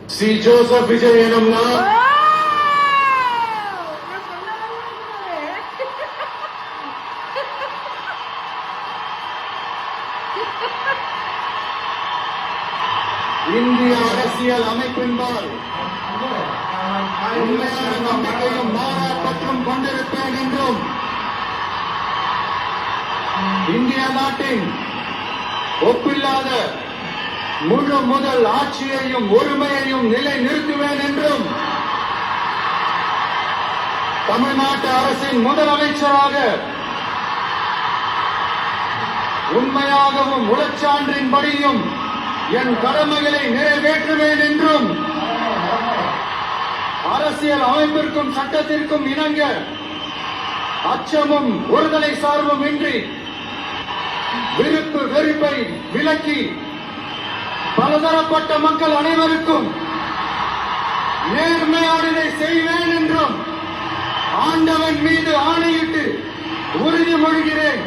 C Joseph Vijay எனும் நான் இந்திய அரசியல் அமைப்பின்பால் உண்மையான நம்பிக்கையும் மாறாப்பற்றும் கொண்டிருப்பேன் என்றும் இந்திய நாட்டின் ஒப்பில்லாத முழு முதல் ஆட்சியையும் ஒருமையையும் நிலை நிறுத்துவேன் என்றும் தமிழ்நாட்டு அரசின் முதலமைச்சராக உண்மையாகவும் உளச்சான்றின்படியும் என் கடமைகளை நிறைவேற்றுவேன் என்றும் அரசியல் அமைப்பிற்கும் சட்டத்திற்கும் இணங்க அச்சமும் ஒருதலை சார்பும் இன்றி விருப்பு வெறுப்பை விலக்கி பலதரப்பட்ட மக்கள் அனைவருக்கும் நேர்மையானதை செய்வேன் என்றும் ஆண்டவன் மீது ஆணையிட்டு உறுதிமொழிகிறேன்.